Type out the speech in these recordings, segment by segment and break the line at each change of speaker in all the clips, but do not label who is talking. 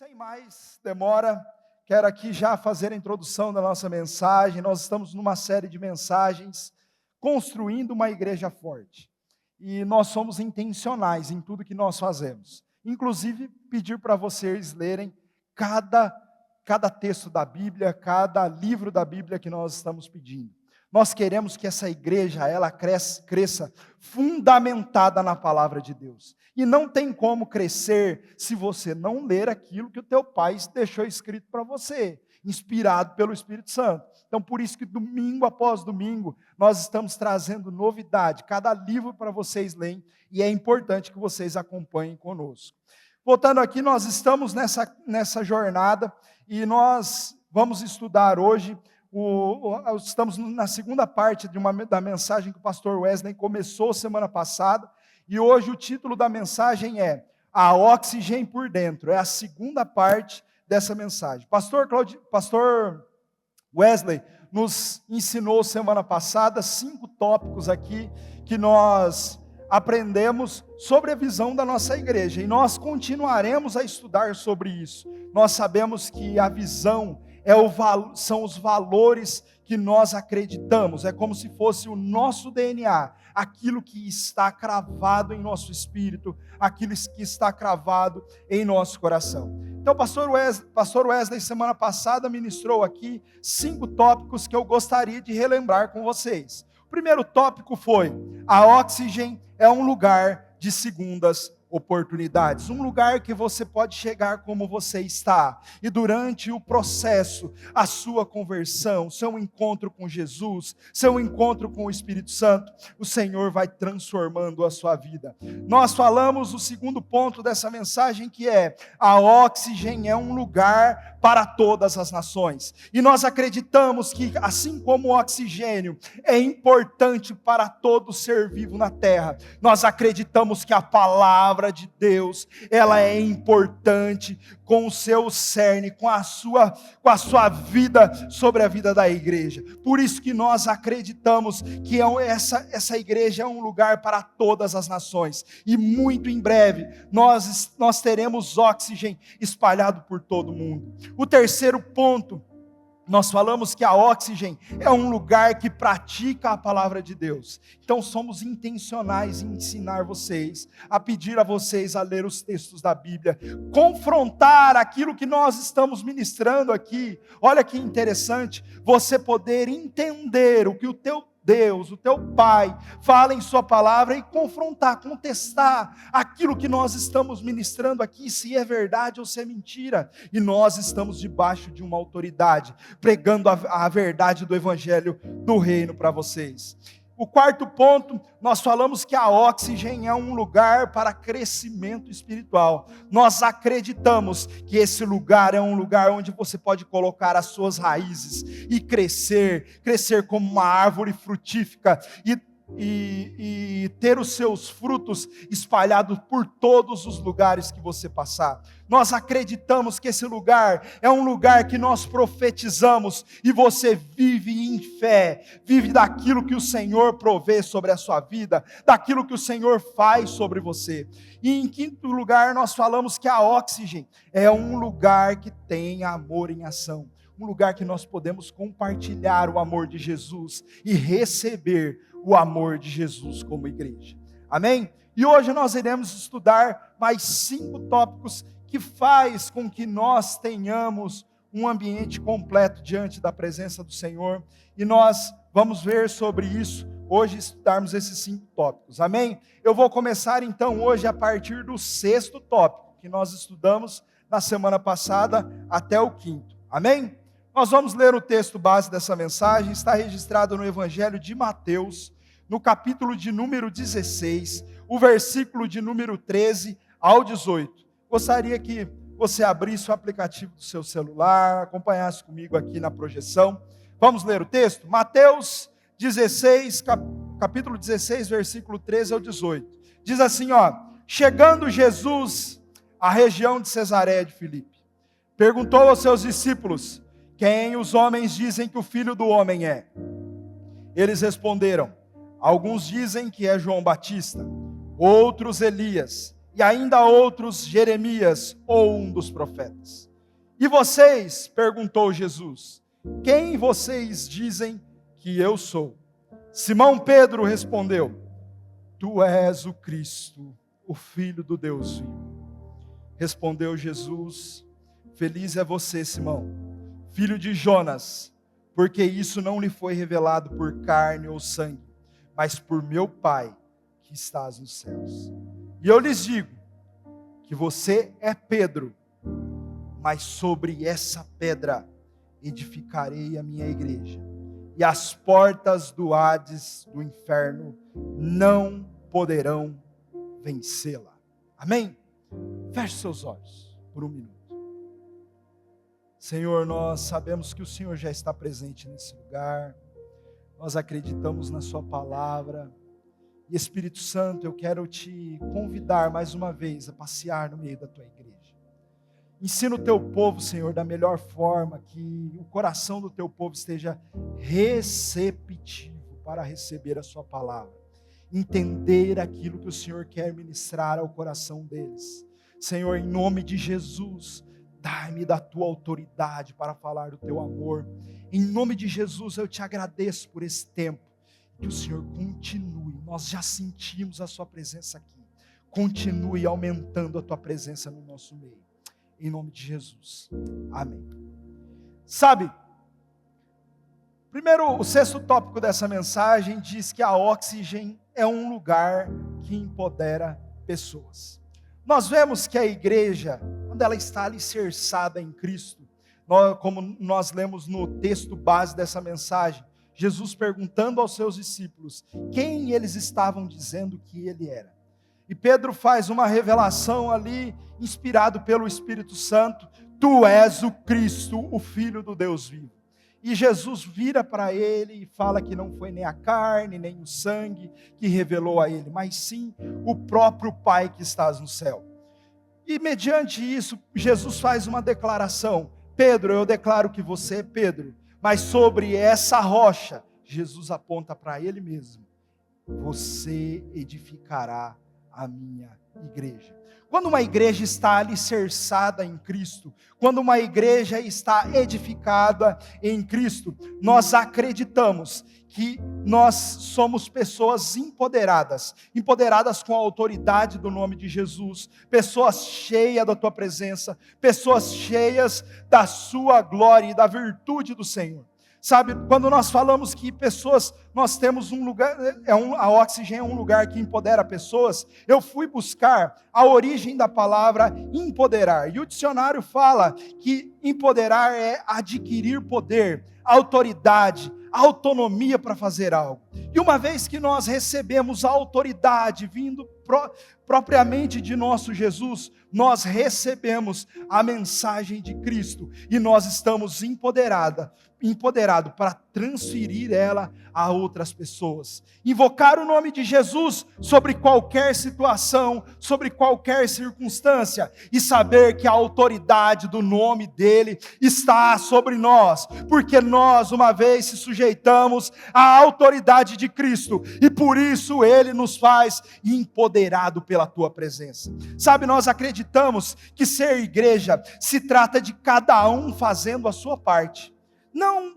sem mais demora, quero aqui já fazer a introdução da nossa mensagem. Nós estamos numa série de mensagens, construindo uma igreja forte. E nós somos intencionais em tudo que nós fazemos. Inclusive, pedir para vocês lerem cada texto da Bíblia, cada livro da Bíblia que nós estamos pedindo. Nós queremos que essa igreja, ela cresça fundamentada na palavra de Deus. E não tem como crescer se você não ler aquilo que o teu pai deixou escrito para você, inspirado pelo Espírito Santo. Então, por isso que domingo após domingo, nós estamos trazendo novidade, cada livro para vocês lerem, e é importante que vocês acompanhem conosco. Voltando aqui, nós estamos nessa jornada, e nós vamos estudar hoje. Estamos na segunda parte da mensagem que o pastor Wesley começou semana passada, e hoje o título da mensagem é A Oxigênio por Dentro, é a segunda parte dessa mensagem. Pastor Wesley nos ensinou semana passada 5 tópicos aqui que nós aprendemos sobre a visão da nossa igreja, e nós continuaremos a estudar sobre isso. Nós sabemos que a visão são os valores que nós acreditamos, é como se fosse o nosso DNA, aquilo que está cravado em nosso espírito, aquilo que está cravado em nosso coração. Então, pastor Wesley, semana passada, ministrou aqui 5 tópicos que eu gostaria de relembrar com vocês. O primeiro tópico foi: a Oxigênio é um lugar de segundas oportunidades, um lugar que você pode chegar como você está, e durante o processo, a sua conversão, seu encontro com Jesus, seu encontro com o Espírito Santo, o Senhor vai transformando a sua vida. Nós falamos o segundo ponto dessa mensagem, que é: a Oxigênio é um lugar para todas as nações, e nós acreditamos que, assim como o oxigênio é importante para todo ser vivo na terra, nós acreditamos que a palavra de Deus, ela é importante com o seu cerne, com a sua vida, sobre a vida da igreja. Por isso que nós acreditamos que essa igreja é um lugar para todas as nações, e muito em breve nós teremos Oxigênio espalhado por todo o mundo. O terceiro ponto, nós falamos que a Oxigênio é um lugar que pratica a palavra de Deus. Então somos intencionais em ensinar vocês, a pedir a vocês a ler os textos da Bíblia, confrontar aquilo que nós estamos ministrando aqui. Olha que interessante, você poder entender o que o teu Deus, o teu Pai, fala em sua palavra, e confrontar, contestar aquilo que nós estamos ministrando aqui, se é verdade ou se é mentira. E nós estamos debaixo de uma autoridade, pregando a verdade do Evangelho do Reino para vocês. O quarto ponto, nós falamos que a Oxigênio é um lugar para crescimento espiritual. Nós acreditamos que esse lugar é um lugar onde você pode colocar as suas raízes e crescer como uma árvore frutífica e ter os seus frutos espalhados por todos os lugares que você passar. Nós acreditamos que esse lugar é um lugar que nós profetizamos, e você vive em fé, vive daquilo que o Senhor provê sobre a sua vida, daquilo que o Senhor faz sobre você. E em quinto lugar, nós falamos que a Oxigênio é um lugar que tem amor em ação, um lugar que nós podemos compartilhar o amor de Jesus e receber o amor de Jesus como igreja. Amém? E hoje nós iremos estudar mais 5 tópicos que faz com que nós tenhamos um ambiente completo diante da presença do Senhor. E nós vamos ver sobre isso hoje, estudarmos esses 5 tópicos. Amém? Eu vou começar então hoje a partir do 6º tópico, que nós estudamos na semana passada até o 5º. Amém? Nós vamos ler o texto base dessa mensagem, está registrado no Evangelho de Mateus, no capítulo de número 16, o versículo de número 13 ao 18. Gostaria que você abrisse o aplicativo do seu celular, acompanhasse comigo aqui na projeção. Vamos ler o texto? Mateus 16, capítulo 16, versículo 13 ao 18. Diz assim, chegando Jesus à região de Cesareia de Filipe, perguntou aos seus discípulos: quem os homens dizem que o Filho do Homem é? Eles responderam: alguns dizem que é João Batista, outros Elias, e ainda outros Jeremias ou um dos profetas. E vocês, perguntou Jesus, quem vocês dizem que eu sou? Simão Pedro respondeu, tu és o Cristo, o Filho do Deus vivo. Respondeu Jesus, feliz é você, Simão, filho de Jonas, porque isso não lhe foi revelado por carne ou sangue, mas por meu Pai que estás nos céus. E eu lhes digo que você é Pedro, mas sobre essa pedra edificarei a minha igreja, e as portas do Hades, do inferno, não poderão vencê-la. Amém? Feche seus olhos por um minuto. Senhor, nós sabemos que o Senhor já está presente nesse lugar, nós acreditamos na sua palavra, e Espírito Santo, eu quero te convidar mais uma vez a passear no meio da tua igreja. Ensina o teu povo, Senhor, da melhor forma, que o coração do teu povo esteja receptivo para receber a sua palavra, entender aquilo que o Senhor quer ministrar ao coração deles. Senhor, em nome de Jesus, dai-me da tua autoridade para falar do teu amor. Em nome de Jesus, eu te agradeço por esse tempo. Que o Senhor continue, nós já sentimos a sua presença aqui. Continue aumentando a tua presença no nosso meio. Em nome de Jesus. Amém. Sabe, primeiro, o sexto tópico dessa mensagem diz que a Oxygen é um lugar que empodera pessoas. Nós vemos que a igreja, quando ela está alicerçada em Cristo, como nós lemos no texto base dessa mensagem, Jesus perguntando aos seus discípulos quem eles estavam dizendo que ele era. E Pedro faz uma revelação ali, inspirado pelo Espírito Santo, tu és o Cristo, o Filho do Deus vivo. E Jesus vira para ele e fala que não foi nem a carne, nem o sangue que revelou a ele, mas sim o próprio Pai que estás no céu. E mediante isso, Jesus faz uma declaração, Pedro, eu declaro que você é Pedro, mas sobre essa rocha, Jesus aponta para ele mesmo, você edificará a minha igreja. Quando uma igreja está alicerçada em Cristo, quando uma igreja está edificada em Cristo, nós acreditamos que nós somos pessoas empoderadas com a autoridade do nome de Jesus, pessoas cheias da tua presença, pessoas cheias da sua glória e da virtude do Senhor. Sabe, quando nós falamos que pessoas, nós temos um lugar, a Oxygen é um lugar que empodera pessoas, eu fui buscar a origem da palavra empoderar, e o dicionário fala que empoderar é adquirir poder, autoridade, autonomia para fazer algo. E uma vez que nós recebemos a autoridade vindo propriamente de nosso Jesus, nós recebemos a mensagem de Cristo e nós estamos empoderado para transferir ela a outras pessoas. Invocar o nome de Jesus sobre qualquer situação, sobre qualquer circunstância e saber que a autoridade do nome dele está sobre nós, porque nós uma vez se sujeitamos à autoridade de Cristo e por isso ele nos faz empoderado pela tua presença. Sabe, nós acreditamos que ser igreja se trata de cada um fazendo a sua parte, não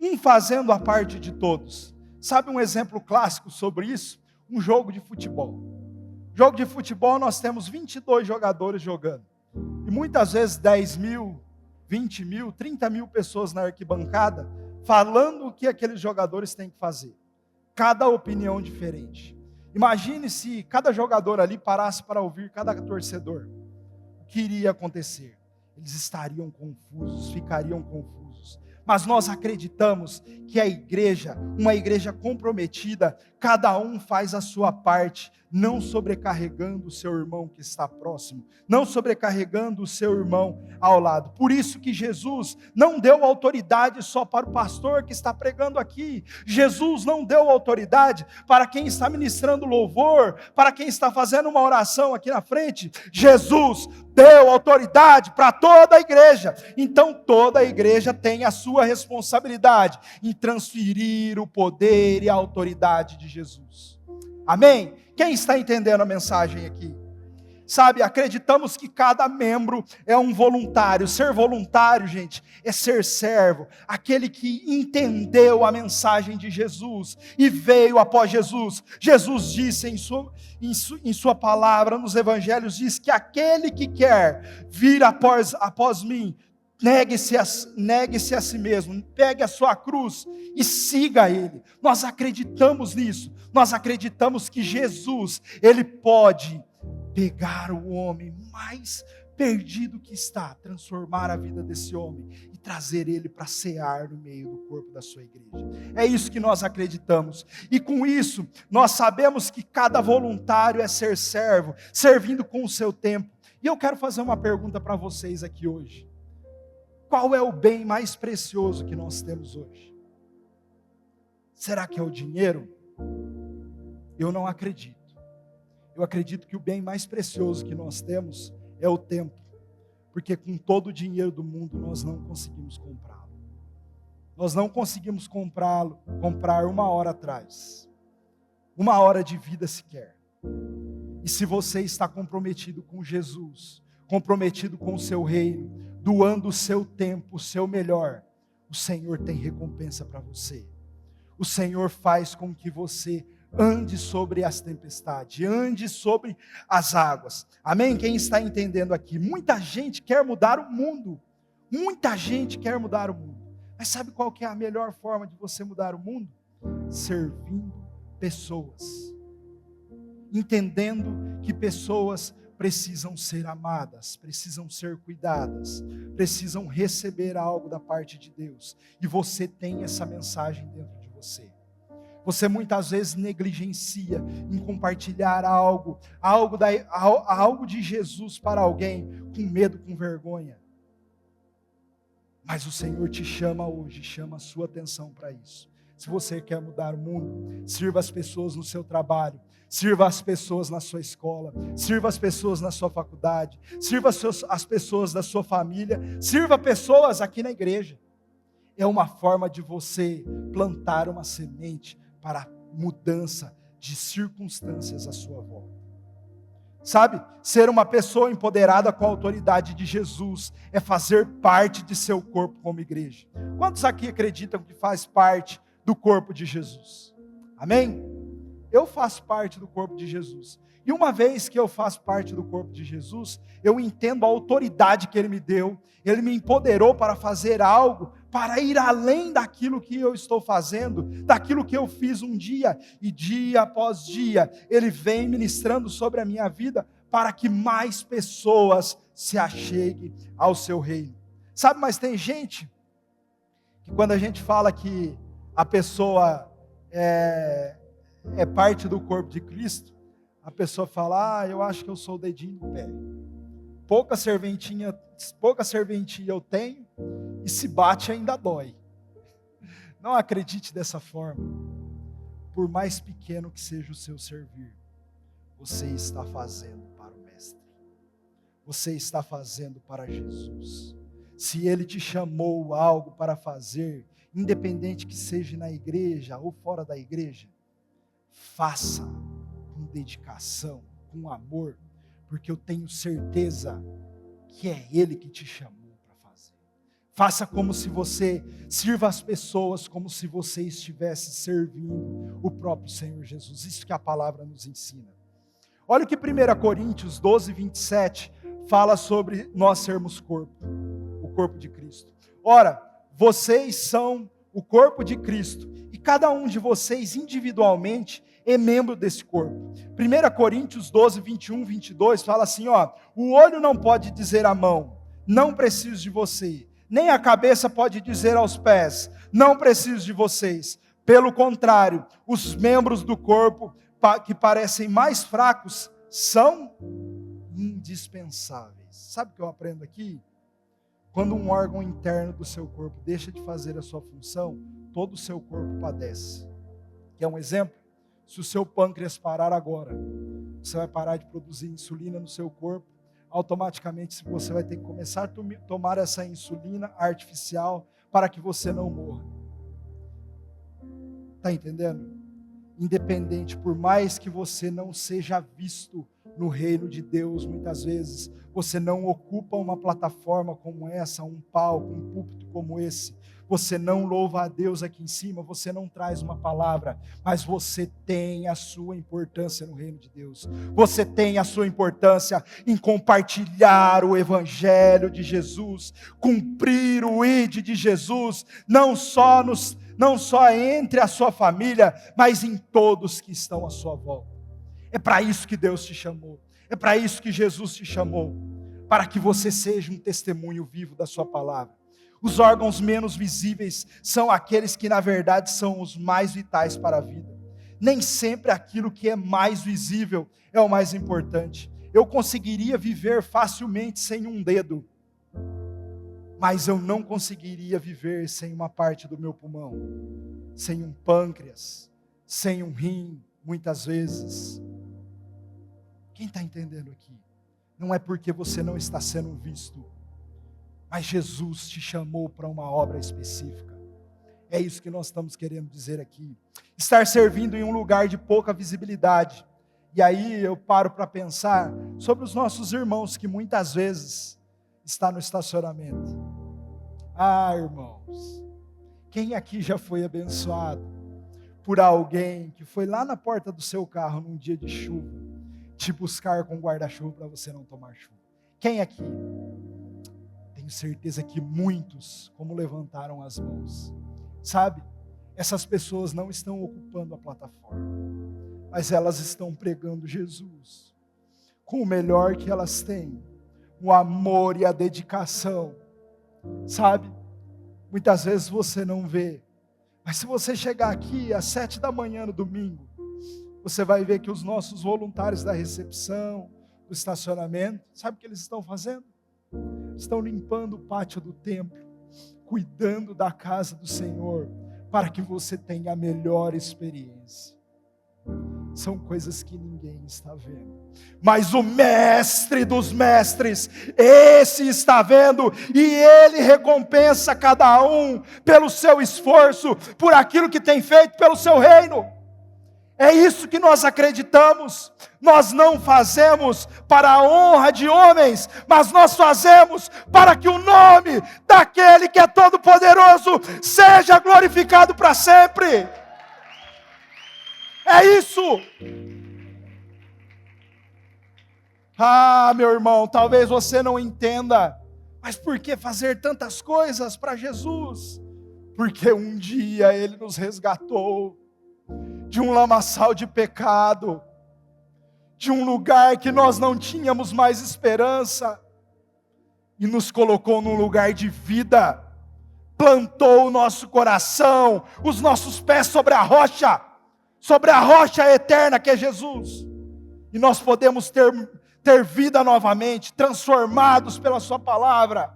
um fazendo a parte de todos. Sabe um exemplo clássico sobre isso? Um jogo de futebol. Jogo de futebol nós temos 22 jogadores jogando. E muitas vezes 10 mil, 20 mil, 30 mil pessoas na arquibancada falando o que aqueles jogadores têm que fazer. Cada opinião diferente. Imagine se cada jogador ali parasse para ouvir cada torcedor. O que iria acontecer? Eles estariam confusos, ficariam confusos. Mas nós acreditamos que a igreja, uma igreja comprometida, cada um faz a sua parte, não sobrecarregando o seu irmão que está próximo, não sobrecarregando o seu irmão ao lado. Por isso que Jesus não deu autoridade só para o pastor que está pregando aqui. Jesus não deu autoridade para quem está ministrando louvor, para quem está fazendo uma oração aqui na frente. Jesus deu autoridade para toda a igreja. Então toda a igreja tem a sua responsabilidade em transferir o poder e a autoridade de Jesus. Amém? Quem está entendendo a mensagem aqui? Sabe, acreditamos que cada membro é um voluntário. Ser voluntário, gente, é ser servo. Aquele que entendeu a mensagem de Jesus e veio após Jesus. Jesus disse em sua palavra, nos evangelhos, diz que aquele que quer vir após mim, negue-se a si mesmo, pegue a sua cruz e siga Ele. Nós acreditamos nisso. Nós acreditamos que Jesus, Ele pode pegar o homem mais perdido que está, transformar a vida desse homem e trazer ele para cear no meio do corpo da sua igreja. É isso que nós acreditamos. E com isso, nós sabemos que cada voluntário é ser servo, servindo com o seu tempo. E eu quero fazer uma pergunta para vocês aqui hoje. Qual é o bem mais precioso que nós temos hoje? Será que é o dinheiro? Eu não acredito. Eu acredito que o bem mais precioso que nós temos é o tempo, porque com todo o dinheiro do mundo nós não conseguimos comprá-lo. Nós não conseguimos comprar uma hora atrás, uma hora de vida sequer. E se você está comprometido com Jesus, comprometido com o seu reino, doando o seu tempo, o seu melhor, o Senhor tem recompensa para você. O Senhor faz com que você ande sobre as tempestades, ande sobre as águas. Amém? Quem está entendendo aqui? Muita gente quer mudar o mundo. Muita gente quer mudar o mundo. Mas sabe qual que é a melhor forma de você mudar o mundo? Servindo pessoas. Entendendo que pessoas precisam ser amadas, precisam ser cuidadas, precisam receber algo da parte de Deus. E você tem essa mensagem dentro de você. Você muitas vezes negligencia em compartilhar algo de Jesus para alguém, com medo, com vergonha. Mas o Senhor te chama hoje, chama a sua atenção para isso. Se você quer mudar o mundo, sirva as pessoas no seu trabalho, sirva as pessoas na sua escola, sirva as pessoas na sua faculdade, sirva as pessoas da sua família, sirva pessoas aqui na igreja. É uma forma de você plantar uma semente para a mudança de circunstâncias à sua volta. Sabe, ser uma pessoa empoderada com a autoridade de Jesus é fazer parte de seu corpo como igreja. Quantos aqui acreditam que faz parte do corpo de Jesus? Amém? Eu faço parte do corpo de Jesus. E uma vez que eu faço parte do corpo de Jesus, eu entendo a autoridade que Ele me deu. Ele me empoderou para fazer algo, para ir além daquilo que eu estou fazendo, daquilo que eu fiz um dia, e dia após dia, Ele vem ministrando sobre a minha vida, para que mais pessoas se acheguem ao seu reino. Sabe, mas tem gente, que quando a gente fala que a pessoa é parte do corpo de Cristo, a pessoa fala, eu acho que eu sou o dedinho do pé. Pouca serventia eu tenho, e se bate ainda dói. Não acredite dessa forma. Por mais pequeno que seja o seu servir, você está fazendo para o Mestre. Você está fazendo para Jesus. Se Ele te chamou algo para fazer, independente que seja na igreja ou fora da igreja, faça com dedicação, com amor, porque eu tenho certeza que é Ele que te chamou para fazer. Faça como se você sirva as pessoas, como se você estivesse servindo o próprio Senhor Jesus. Isso que a palavra nos ensina. Olha o que 1 Coríntios 12, 27 fala sobre nós sermos corpo, o corpo de Cristo. Ora, vocês são o corpo de Cristo, e cada um de vocês individualmente é membro desse corpo. 1 Coríntios 12, 21, 22 fala assim, o olho não pode dizer à mão, não preciso de você, nem a cabeça pode dizer aos pés, não preciso de vocês. Pelo contrário, os membros do corpo que parecem mais fracos são indispensáveis. Sabe o que eu aprendo aqui? Quando um órgão interno do seu corpo deixa de fazer a sua função, todo o seu corpo padece. Quer um exemplo? Se o seu pâncreas parar agora, você vai parar de produzir insulina no seu corpo, automaticamente você vai ter que começar a tomar essa insulina artificial para que você não morra. Está entendendo? Independente, por mais que você não seja visto No reino de Deus, muitas vezes, você não ocupa uma plataforma como essa, um palco, um púlpito como esse. Você não louva a Deus aqui em cima, você não traz uma palavra, mas você tem a sua importância no reino de Deus. Você tem a sua importância em compartilhar o evangelho de Jesus, cumprir o ID de Jesus, não só entre a sua família, mas em todos que estão à sua volta. É para isso que Deus te chamou, é para isso que Jesus te chamou, para que você seja um testemunho vivo da sua palavra. Os órgãos menos visíveis são aqueles que na verdade são os mais vitais para a vida. Nem sempre aquilo que é mais visível é o mais importante. Eu conseguiria viver facilmente sem um dedo, mas eu não conseguiria viver sem uma parte do meu pulmão, sem um pâncreas, sem um rim, muitas vezes. Quem está entendendo aqui? Não é porque você não está sendo visto, mas Jesus te chamou para uma obra específica. É isso que nós estamos querendo dizer aqui. Estar servindo em um lugar de pouca visibilidade. E aí eu paro para pensar sobre os nossos irmãos que muitas vezes estão no estacionamento. Ah, irmãos, quem aqui já foi abençoado por alguém que foi lá na porta do seu carro num dia de chuva, te buscar com guarda-chuva para você não tomar chuva? Quem aqui? Tenho certeza que muitos, como levantaram as mãos. Sabe, essas pessoas não estão ocupando a plataforma, mas elas estão pregando Jesus, com o melhor que elas têm, o amor e a dedicação. Sabe, muitas vezes você não vê, mas se você chegar aqui às 7 da manhã no domingo, você vai ver que os nossos voluntários da recepção, do estacionamento, sabe o que eles estão fazendo? Estão limpando o pátio do templo, cuidando da casa do Senhor, para que você tenha a melhor experiência. São coisas que ninguém está vendo, mas o mestre dos mestres, esse está vendo, e ele recompensa cada um pelo seu esforço, por aquilo que tem feito pelo seu reino. É isso que nós acreditamos. Nós não fazemos para a honra de homens, mas nós fazemos para que o nome daquele que é todo poderoso seja glorificado para sempre. É isso. Ah, meu irmão, talvez você não entenda, mas por que fazer tantas coisas para Jesus? Porque um dia Ele nos resgatou de um lamaçal de pecado, de um lugar que nós não tínhamos mais esperança, e nos colocou num lugar de vida, plantou o nosso coração, os nossos pés sobre a rocha eterna que é Jesus, e nós podemos ter vida novamente, transformados pela sua palavra.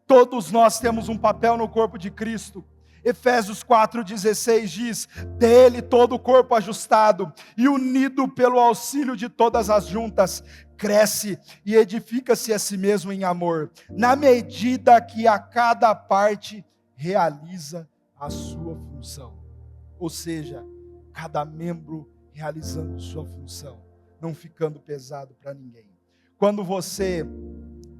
Todos nós temos um papel no corpo de Cristo. Efésios 4,16 diz: dele todo o corpo ajustado e unido pelo auxílio de todas as juntas, cresce e edifica-se a si mesmo em amor, na medida que a cada parte realiza a sua função. Ou seja, cada membro realizando sua função, não ficando pesado para ninguém.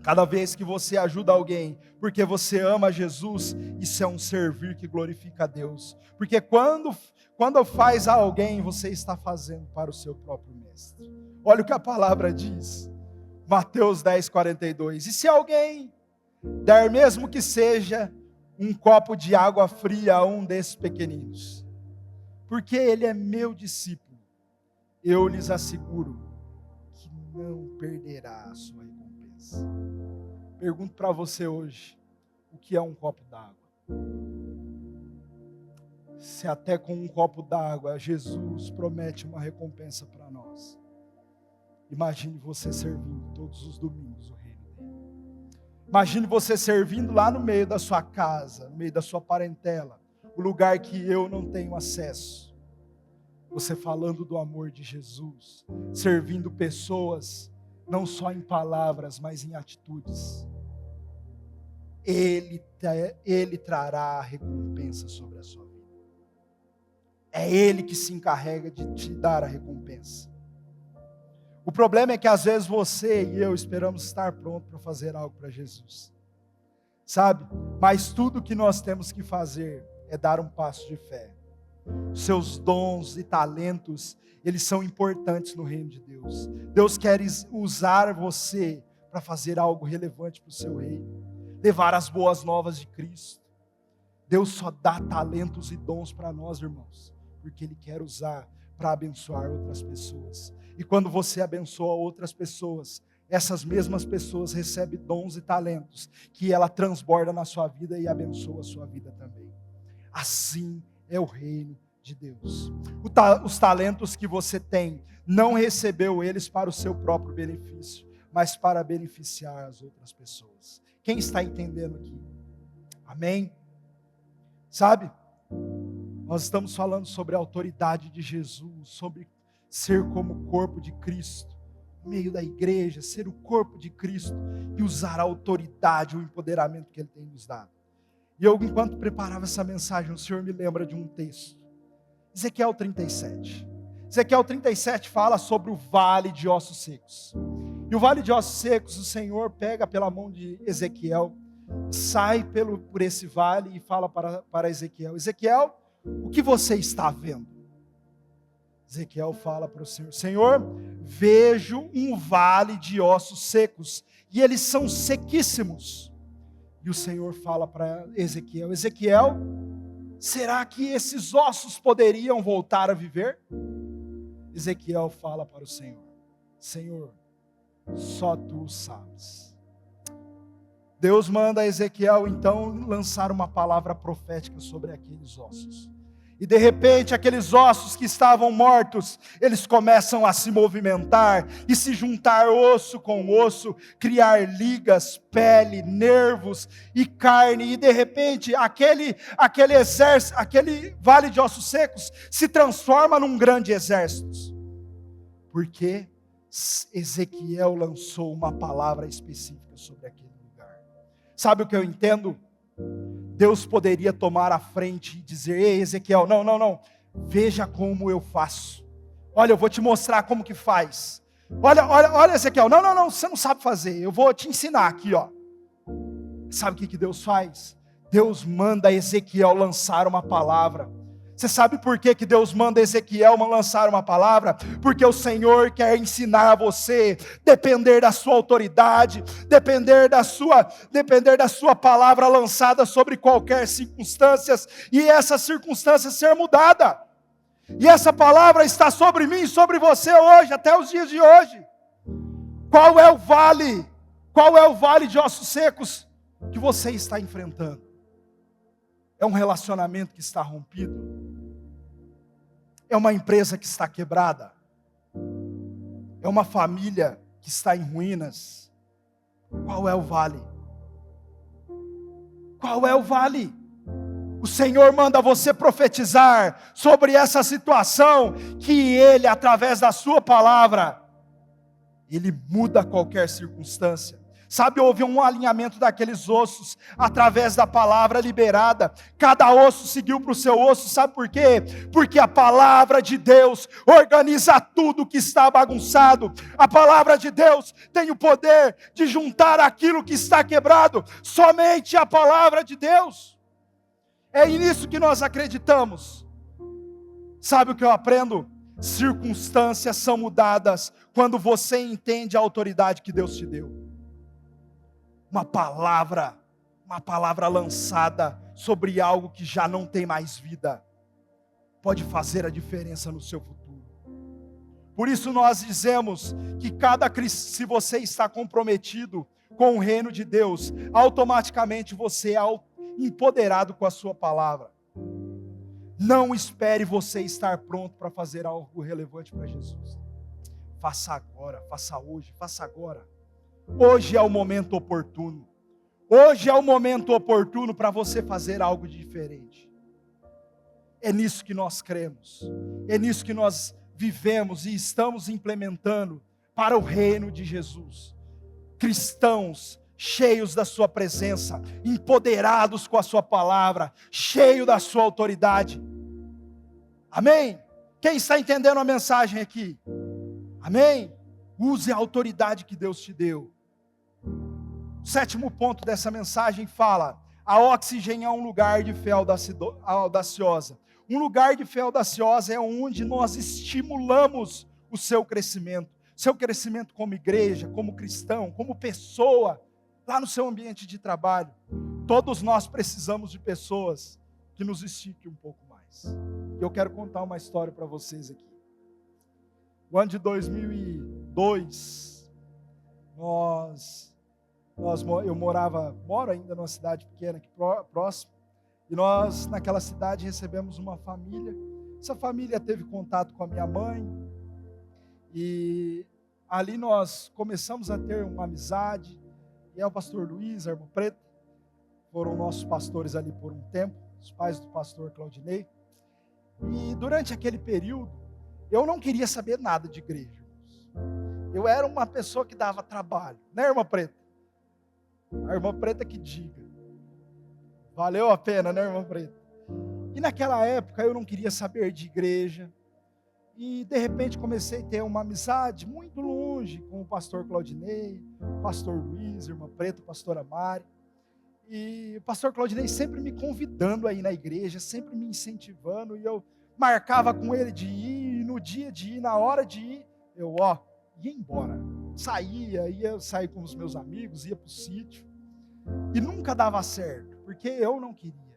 Cada vez que você ajuda alguém, porque você ama Jesus, isso é um servir que glorifica a Deus. Porque quando faz a alguém, você está fazendo para o seu próprio mestre. Olha o que a palavra diz, Mateus 10:42. E se alguém der, mesmo que seja um copo de água fria a um desses pequeninos, porque ele é meu discípulo, eu lhes asseguro que não perderá a sua recompensa. Pergunto para você hoje, o que é um copo d'água? Se até com um copo d'água Jesus promete uma recompensa para nós, imagine você servindo todos os domingos o reino dele. Imagine você servindo lá no meio da sua casa, no meio da sua parentela, o lugar que eu não tenho acesso. Você falando do amor de Jesus, servindo pessoas, não só em palavras, mas em atitudes. Ele trará a recompensa sobre a sua vida. É Ele que se encarrega de te dar a recompensa. O problema é que às vezes você e eu esperamos estar pronto para fazer algo para Jesus. Sabe? Mas tudo que nós temos que fazer é dar um passo de fé. Seus dons e talentos, eles são importantes no reino de Deus. Deus quer usar você para fazer algo relevante para o seu reino. Levar as boas novas de Cristo. Deus só dá talentos e dons para nós, irmãos, porque Ele quer usar para abençoar outras pessoas. E quando você abençoa outras pessoas, essas mesmas pessoas recebem dons e talentos que ela transborda na sua vida e abençoa a sua vida também. Assim é o reino de Deus. Os talentos que você tem, não recebeu eles para o seu próprio benefício, mas para beneficiar as outras pessoas. Quem está entendendo aqui? Amém? Sabe? Nós estamos falando sobre a autoridade de Jesus, sobre ser como o corpo de Cristo, no meio da igreja, ser o corpo de Cristo e usar a autoridade, o empoderamento que Ele tem nos dado. E eu, enquanto preparava essa mensagem, o Senhor me lembra de um texto. Ezequiel 37. Ezequiel 37 fala sobre o vale de ossos secos. E o vale de ossos secos, o Senhor pega pela mão de Ezequiel, sai por esse vale e fala para Ezequiel: Ezequiel, o que você está vendo? Ezequiel fala para o Senhor: Senhor, vejo um vale de ossos secos, e eles são sequíssimos. E o Senhor fala para Ezequiel: Ezequiel, será que esses ossos poderiam voltar a viver? Ezequiel fala para o Senhor: Senhor, só Tu sabes. Deus manda a Ezequiel então lançar uma palavra profética sobre aqueles ossos. E de repente aqueles ossos que estavam mortos, eles começam a se movimentar e se juntar osso com osso, criar ligas, pele, nervos e carne. E de repente aquele exército, aquele vale de ossos secos se transforma num grande exército. Porque Ezequiel lançou uma palavra específica sobre aquele lugar. Sabe o que eu entendo? Deus poderia tomar a frente e dizer: ei, Ezequiel, não, veja como eu faço. Olha, eu vou te mostrar como que faz. Olha, Ezequiel, não, você não sabe fazer, eu vou te ensinar aqui, ó. Sabe o que Deus faz? Deus manda Ezequiel lançar uma palavra. Você sabe por que Deus manda Ezequiel lançar uma palavra? Porque o Senhor quer ensinar a você, depender da sua autoridade, depender da sua palavra lançada sobre qualquer circunstância, e essa circunstância ser mudada. E essa palavra está sobre mim e sobre você hoje, até os dias de hoje. Qual é o vale? Qual é o vale de ossos secos que você está enfrentando? É um relacionamento que está rompido? É uma empresa que está quebrada? É uma família que está em ruínas? Qual é o vale? Qual é o vale? O Senhor manda você profetizar sobre essa situação, que Ele, através da sua palavra, Ele muda qualquer circunstância. Sabe, houve um alinhamento daqueles ossos, através da palavra liberada. Cada osso seguiu para o seu osso, sabe por quê? Porque a palavra de Deus organiza tudo que está bagunçado. A palavra de Deus tem o poder de juntar aquilo que está quebrado. Somente a palavra de Deus. É nisso que nós acreditamos. Sabe o que eu aprendo? Circunstâncias são mudadas quando você entende a autoridade que Deus te deu. Uma palavra lançada sobre algo que já não tem mais vida, pode fazer a diferença no seu futuro. Por isso nós dizemos que se você está comprometido com o reino de Deus, automaticamente você é empoderado com a sua palavra. Não espere você estar pronto para fazer algo relevante para Jesus. Faça agora, faça hoje, faça agora. Hoje é o momento oportuno. Hoje é o momento oportuno para você fazer algo diferente. É nisso que nós cremos. É nisso que nós vivemos e estamos implementando para o reino de Jesus. Cristãos cheios da sua presença, empoderados com a sua palavra, cheios da sua autoridade. Amém? Quem está entendendo a mensagem aqui? Amém? Use a autoridade que Deus te deu. O 7º ponto dessa mensagem fala: a Oxygen é um lugar de fé audaciosa. Um lugar de fé audaciosa é onde nós estimulamos o seu crescimento como igreja, como cristão, como pessoa, lá no seu ambiente de trabalho. Todos nós precisamos de pessoas que nos estiquem um pouco mais. Eu quero contar uma história para vocês aqui. No ano de 2002, eu moro ainda numa cidade pequena aqui próximo, e nós naquela cidade recebemos uma família. Essa família teve contato com a minha mãe, e ali nós começamos a ter uma amizade, e é o pastor Luiz, a irmã Preta, foram nossos pastores ali por um tempo, os pais do pastor Claudinei. E durante aquele período, eu não queria saber nada de igreja. Eu era uma pessoa que dava trabalho, né, irmã Preta? A irmã Preta que diga. Valeu a pena, né, irmã Preta? E naquela época eu não queria saber de igreja. E de repente comecei a ter uma amizade muito longe com o pastor Claudinei, o pastor Luiz, a irmã Preta, a pastora Mari. E o pastor Claudinei sempre me convidando aí na igreja, sempre me incentivando, e eu marcava com ele de ir, e no dia de ir, na hora de ir, eu ia embora. Ia sair com os meus amigos, ia para o sítio, e nunca dava certo, porque eu não queria,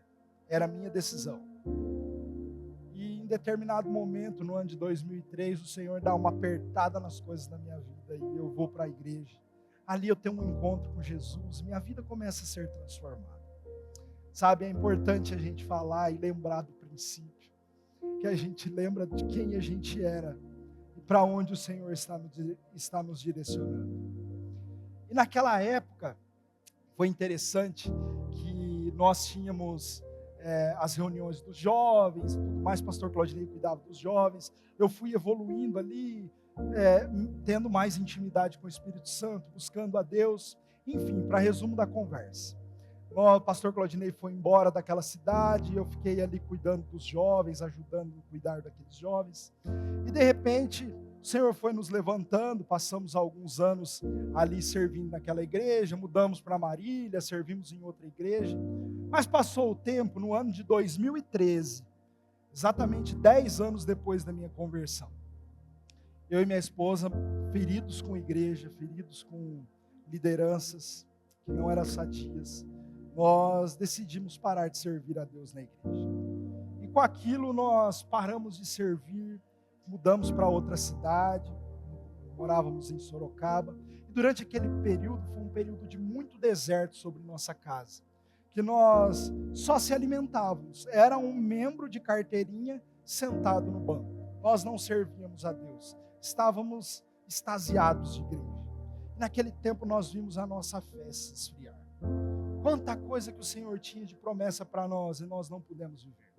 era a minha decisão. E em determinado momento, no ano de 2003, o Senhor dá uma apertada nas coisas da minha vida, e eu vou para a igreja. Ali eu tenho um encontro com Jesus, minha vida começa a ser transformada. Sabe, é importante a gente falar e lembrar do princípio, que a gente lembra de quem a gente era e para onde o Senhor está nos direcionando. E naquela época, foi interessante que nós tínhamos as reuniões dos jovens, tudo mais, o pastor Claudinei cuidava dos jovens, eu fui evoluindo ali, tendo mais intimidade com o Espírito Santo, buscando a Deus. Enfim, para resumo da conversa, o pastor Claudinei foi embora daquela cidade, eu fiquei ali cuidando dos jovens, ajudando a cuidar daqueles jovens, e de repente o Senhor foi nos levantando, passamos alguns anos ali servindo naquela igreja, mudamos para Marília, servimos em outra igreja, mas passou o tempo, no ano de 2013, exatamente 10 anos depois da minha conversão, eu e minha esposa, feridos com igreja, feridos com lideranças que não eram sadias, nós decidimos parar de servir a Deus na igreja. E com aquilo nós paramos de servir, mudamos para outra cidade, morávamos em Sorocaba. E durante aquele período, foi um período de muito deserto sobre nossa casa, que nós só se alimentávamos, era um membro de carteirinha sentado no banco. Nós não servíamos a Deus. Estávamos extasiados de igreja. E naquele tempo nós vimos a nossa fé se esfriar. Quanta coisa que o Senhor tinha de promessa para nós e nós não pudemos viver.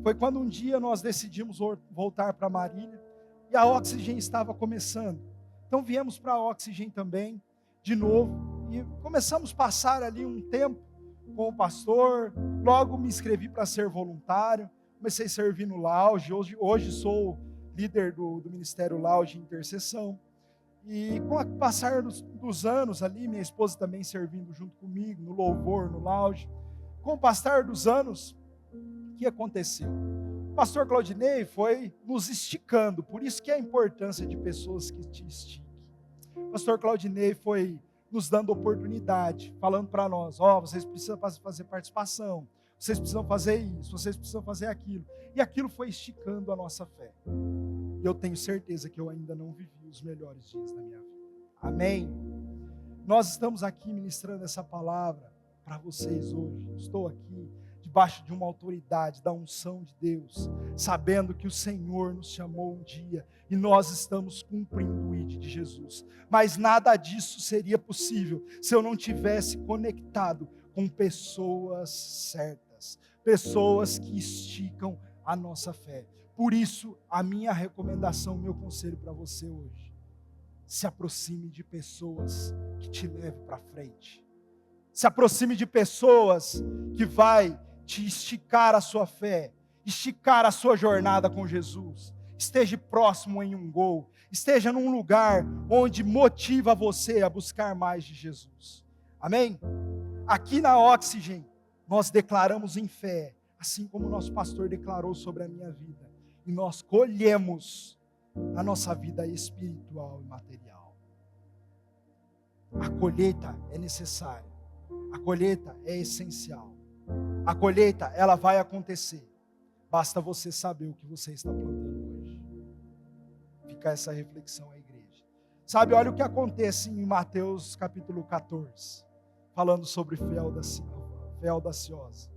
Foi quando um dia nós decidimos voltar para Marília e a Oxygen estava começando. Então viemos para a Oxygen também, de novo, e começamos a passar ali um tempo com o pastor. Logo me inscrevi para ser voluntário, comecei a servir no Lounge, hoje sou líder do Ministério Lounge em Intercessão. E com o passar dos anos ali, minha esposa também servindo junto comigo, no louvor, no Lounge. Com o passar dos anos, o que aconteceu? O pastor Claudinei foi nos esticando, por isso que é a importância de pessoas que te estiquem. O pastor Claudinei foi nos dando oportunidade, falando para nós, vocês precisam fazer participação, vocês precisam fazer isso, vocês precisam fazer aquilo. E aquilo foi esticando a nossa fé. E eu tenho certeza que eu ainda não vivi os melhores dias da minha vida. Amém? Nós estamos aqui ministrando essa palavra para vocês hoje. Estou aqui debaixo de uma autoridade, da unção de Deus, sabendo que o Senhor nos chamou um dia e nós estamos cumprindo o ID de Jesus. Mas nada disso seria possível se eu não tivesse conectado com pessoas certas, pessoas que esticam a nossa fé. Por isso, a minha recomendação, meu conselho para você hoje, se aproxime de pessoas que te levem para frente. Se aproxime de pessoas que vai te esticar a sua fé, esticar a sua jornada com Jesus, esteja próximo em um gol, esteja num lugar onde motiva você a buscar mais de Jesus. Amém? Aqui na Oxygen, nós declaramos em fé, assim como o nosso pastor declarou sobre a minha vida, e nós colhemos na nossa vida espiritual e material. A colheita é necessária, a colheita é essencial, a colheita ela vai acontecer, basta você saber o que você está plantando hoje. Fica essa reflexão à igreja. Sabe, olha o que acontece em Mateus capítulo 14, falando sobre fé audaciosa.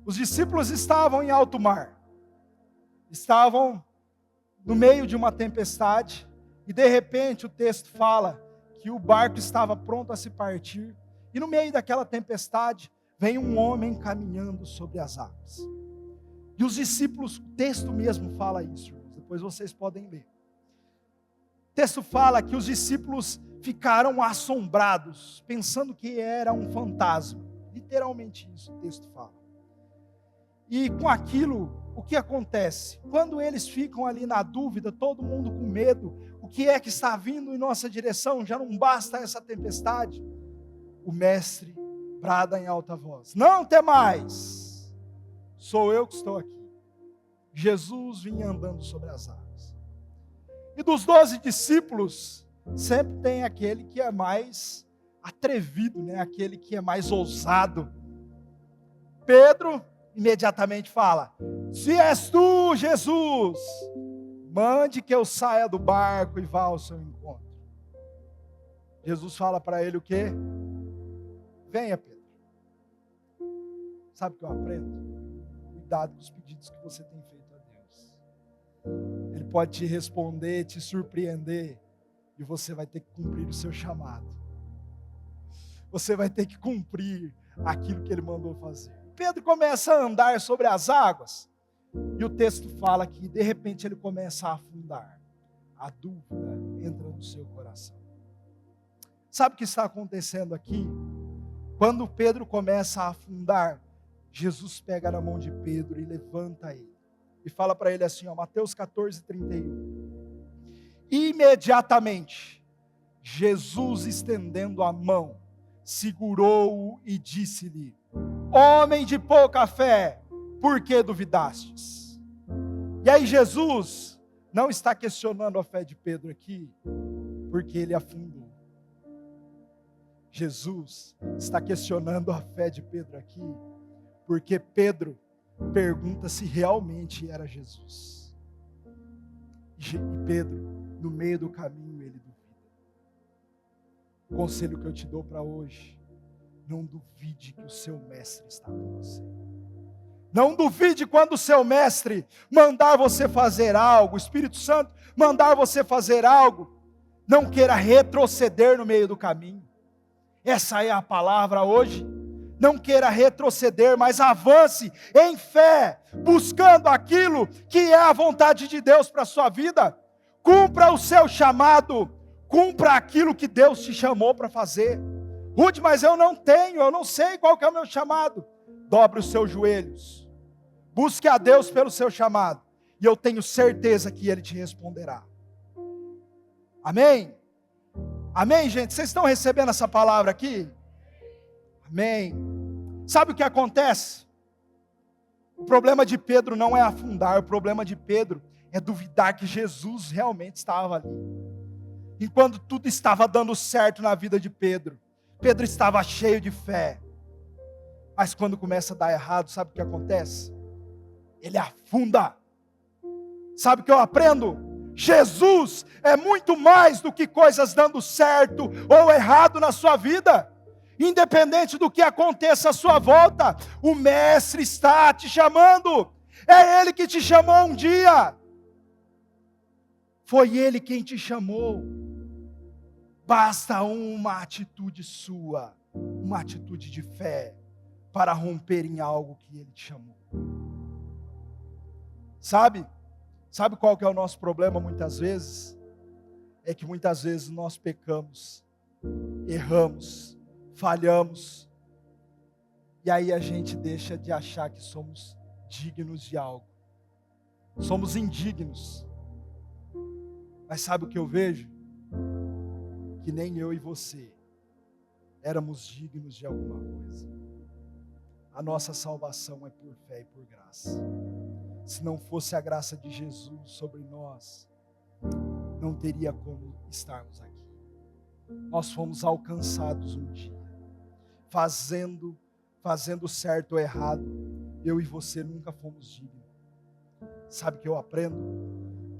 Os discípulos estavam em alto mar, estavam no meio de uma tempestade, e de repente o texto fala que o barco estava pronto a se partir, e no meio daquela tempestade, vem um homem caminhando sobre as águas. E os discípulos, o texto mesmo fala isso, irmãos, depois vocês podem ler. O texto fala que os discípulos ficaram assombrados, pensando que era um fantasma. Literalmente isso o texto fala. E com aquilo, o que acontece? Quando eles ficam ali na dúvida, todo mundo com medo, o que é que está vindo em nossa direção? Já não basta essa tempestade. O mestre brada em alta voz: não temais, sou eu que estou aqui. Jesus vinha andando sobre as águas. E dos 12 discípulos, sempre tem aquele que é mais atrevido, né? Aquele que é mais ousado. Pedro imediatamente fala: se és tu, Jesus, mande que eu saia do barco e vá ao seu encontro. Jesus fala para ele o quê? Venha, Pedro. Sabe o que eu aprendo? Cuidado com os pedidos que você tem feito a Deus. Ele pode te responder, te surpreender, e você vai ter que cumprir o seu chamado. Você vai ter que cumprir aquilo que ele mandou fazer. Pedro começa a andar sobre as águas, e o texto fala que de repente ele começa a afundar. A dúvida entra no seu coração. Sabe o que está acontecendo aqui? Quando Pedro começa a afundar, Jesus pega na mão de Pedro e levanta ele. E fala para ele assim, Mateus 14, 31. Imediatamente, Jesus estendendo a mão, segurou-o e disse-lhe: homem de pouca fé, por que duvidastes? E aí Jesus não está questionando a fé de Pedro aqui, porque ele afundou. Jesus está questionando a fé de Pedro aqui, porque Pedro pergunta se realmente era Jesus. E Pedro, no meio do caminho, ele duvida. O conselho que eu te dou para hoje: não duvide que o seu mestre está com você. Não duvide quando o seu mestre mandar você fazer algo, o Espírito Santo mandar você fazer algo. Não queira retroceder no meio do caminho. Essa é a palavra hoje. Não queira retroceder, mas avance em fé, buscando aquilo que é a vontade de Deus para a sua vida. Cumpra o seu chamado, cumpra aquilo que Deus te chamou para fazer. Ruth, mas eu não sei qual que é o meu chamado. Dobre os seus joelhos, busque a Deus pelo seu chamado, e eu tenho certeza que Ele te responderá. Amém? Amém, gente? Vocês estão recebendo essa palavra aqui? Amém. Sabe o que acontece? O problema de Pedro não é afundar, o problema de Pedro é duvidar que Jesus realmente estava ali. Enquanto tudo estava dando certo na vida de Pedro, Pedro estava cheio de fé. Mas quando começa a dar errado, sabe o que acontece? Ele afunda. Sabe o que eu aprendo? Jesus é muito mais do que coisas dando certo ou errado na sua vida. Independente do que aconteça à sua volta, o mestre está te chamando. É Ele que te chamou um dia. Foi Ele quem te chamou. Basta uma atitude sua, uma atitude de fé, para romper em algo que Ele te chamou. Sabe qual que é o nosso problema muitas vezes? É que muitas vezes nós pecamos, erramos, falhamos, e aí a gente deixa de achar que somos dignos de algo. somos indignos. Mas sabe o que eu vejo? Que nem eu e você éramos dignos de alguma coisa. A nossa salvação é por fé e por graça. Se não fosse a graça de Jesus sobre nós, não teria como estarmos aqui. Nós fomos alcançados um dia, fazendo certo ou errado. Eu e você nunca fomos dignos. Sabe o que eu aprendo?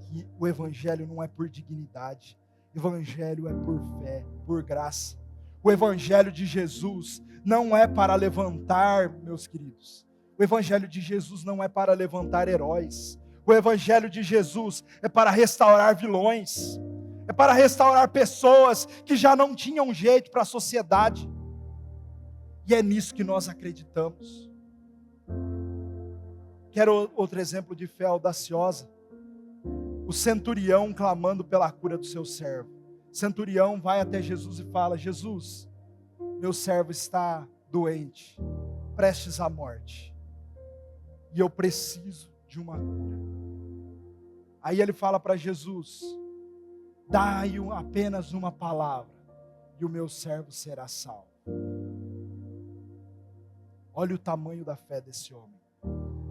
Que o evangelho não é por dignidade. O evangelho é por fé, por graça. O evangelho de Jesus não é para levantar, meus queridos. O evangelho de Jesus não é para levantar heróis. O evangelho de Jesus é para restaurar vilões. É para restaurar pessoas que já não tinham jeito para a sociedade. E é nisso que nós acreditamos. Quero outro exemplo de fé audaciosa. O centurião clamando pela cura do seu servo. O centurião vai até Jesus e fala: Jesus, meu servo está doente, prestes à morte, e eu preciso de uma cura. Aí ele fala para Jesus: dai apenas uma palavra, e o meu servo será salvo. Olha o tamanho da fé desse homem.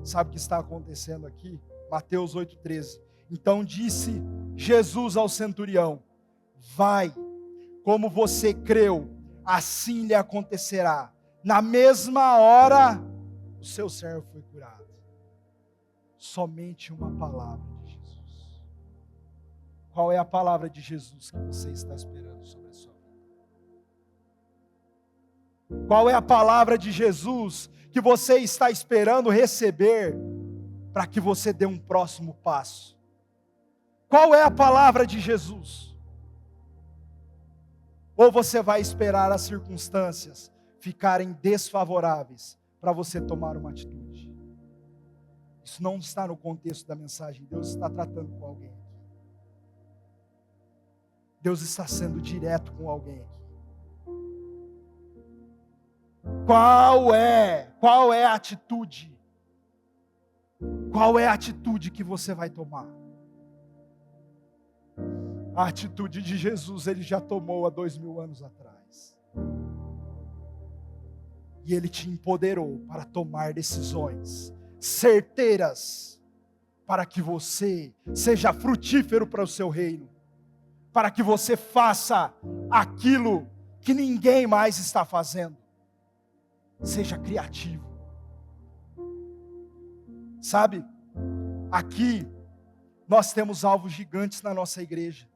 Sabe o que está acontecendo aqui? Mateus 8,13. Então disse Jesus ao centurião: vai, como você creu, assim lhe acontecerá. Na mesma hora, o seu servo foi curado. Somente uma palavra de Jesus. Qual é a palavra de Jesus que você está esperando sobre a sua vida? Qual é a palavra de Jesus que você está esperando receber para que você dê um próximo passo? Qual é a palavra de Jesus? Ou você vai esperar as circunstâncias ficarem desfavoráveis para você tomar uma atitude? Isso não está no contexto da mensagem. Deus está tratando com alguém aqui. Deus está sendo direto com alguém aqui. Qual é a atitude? Qual é a atitude que você vai tomar? A atitude de Jesus ele já tomou há 2000 anos atrás. E ele te empoderou para tomar decisões certeiras, para que você seja frutífero para o seu reino, para que você faça aquilo que ninguém mais está fazendo. Seja criativo. Sabe, aqui nós temos alvos gigantes na nossa igreja,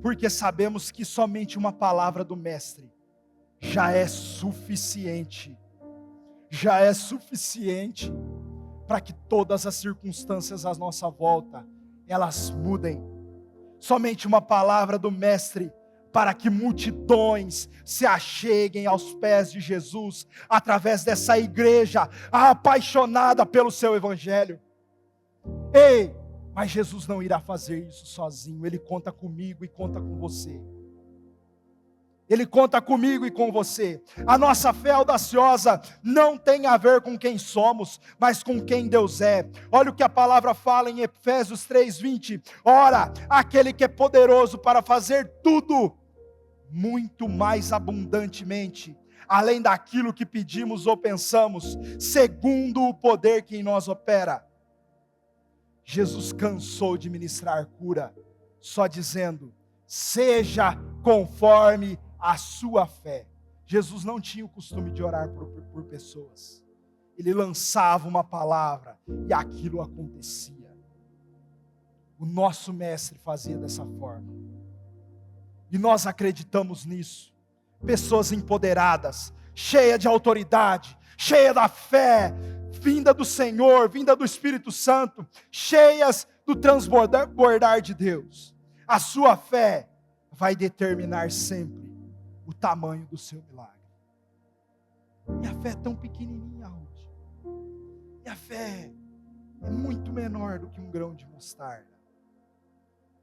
porque sabemos que somente uma palavra do Mestre já é suficiente para que todas as circunstâncias à nossa volta, elas mudem. Somente uma palavra do Mestre para que multidões se acheguem aos pés de Jesus, através dessa igreja apaixonada pelo seu evangelho. Ei, mas Jesus não irá fazer isso sozinho. Ele conta comigo e conta com você. Ele conta comigo e com você. A nossa fé audaciosa não tem a ver com quem somos, mas com quem Deus é. Olha o que a palavra fala em Efésios 3:20. Ora, aquele que é poderoso para fazer tudo muito mais abundantemente, além daquilo que pedimos ou pensamos, segundo o poder que em nós opera. Jesus cansou de ministrar cura, só dizendo: seja conforme a sua fé. Jesus não tinha o costume de orar por pessoas. Ele lançava uma palavra e aquilo acontecia. O nosso mestre fazia dessa forma. E nós acreditamos nisso. Pessoas empoderadas, cheias de autoridade, cheias da fé, vinda do Senhor, vinda do Espírito Santo, cheias do transbordar de Deus. A sua fé vai determinar sempre o tamanho do seu milagre. Minha fé é tão pequenininha, Ruth. Minha fé é muito menor do que um grão de mostarda.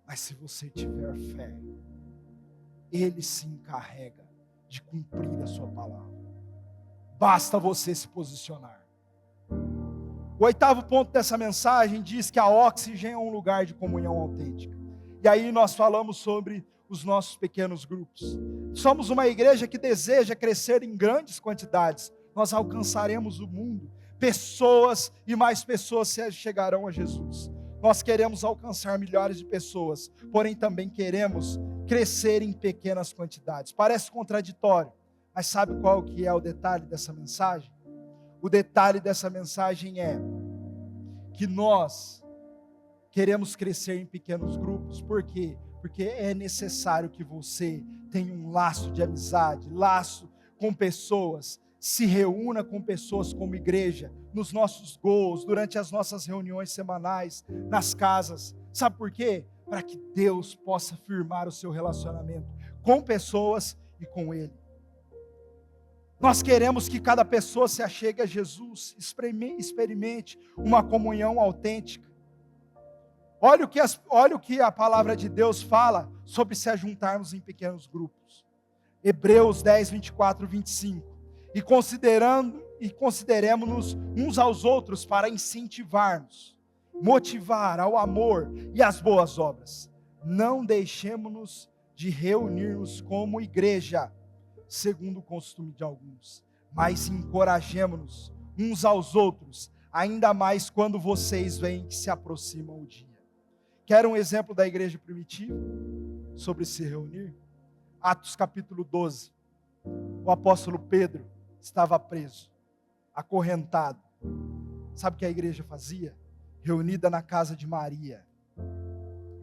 Mas se você tiver fé, Ele se encarrega de cumprir a sua palavra. Basta você se posicionar. O 8º ponto dessa mensagem diz que a Oxygen é um lugar de comunhão autêntica. E aí nós falamos sobre os nossos pequenos grupos. Somos uma igreja que deseja crescer em grandes quantidades. Nós alcançaremos o mundo. Pessoas e mais pessoas chegarão a Jesus. Nós queremos alcançar milhares de pessoas, porém também queremos crescer em pequenas quantidades. Parece contraditório, mas sabe qual que é o detalhe dessa mensagem? O detalhe dessa mensagem é que nós queremos crescer em pequenos grupos. Por quê? Porque é necessário que você tenha um laço de amizade, laço com pessoas, se reúna com pessoas como igreja, nos nossos gols, durante as nossas reuniões semanais, nas casas. Sabe por quê? Para que Deus possa firmar o seu relacionamento com pessoas e com Ele. Nós queremos que cada pessoa se achegue a Jesus, experimente uma comunhão autêntica. Olha o que a palavra de Deus fala sobre se ajuntarmos em pequenos grupos. Hebreus 10, 24, 25. E consideremos-nos uns aos outros para incentivar-nos, motivar ao amor e às boas obras. Não deixemos-nos de reunir-nos como igreja, segundo o costume de alguns, mas encorajemo-nos uns aos outros, ainda mais quando vocês veem que se aproxima o dia. Quer um exemplo da igreja primitiva sobre se reunir? Atos capítulo 12. O apóstolo Pedro estava preso, acorrentado. Sabe o que a igreja fazia? Reunida na casa de Maria,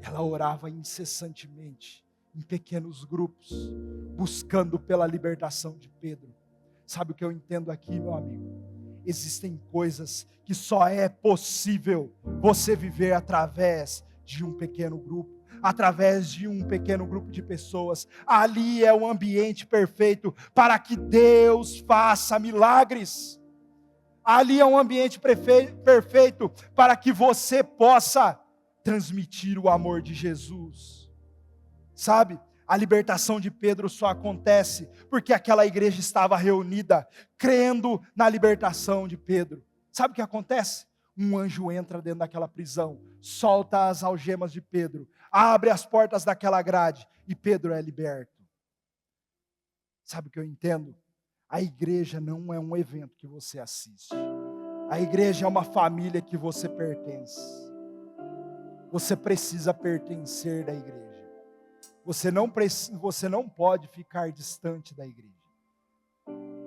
ela orava incessantemente, em pequenos grupos, buscando pela libertação de Pedro. Sabe o que eu entendo aqui, meu amigo? Existem coisas que só é possível você viver através de um pequeno grupo, através de um pequeno grupo de pessoas. Ali é o ambiente perfeito para que Deus faça milagres. Ali é um ambiente perfeito para que você possa transmitir o amor de Jesus. Sabe, a libertação de Pedro só acontece porque aquela igreja estava reunida, crendo na libertação de Pedro. Sabe o que acontece? Um anjo entra dentro daquela prisão, solta as algemas de Pedro, abre as portas daquela grade e Pedro é liberto. Sabe o que eu entendo? A igreja não é um evento que você assiste. A igreja é uma família que você pertence. Você precisa pertencer da igreja. Você não pode ficar distante da igreja.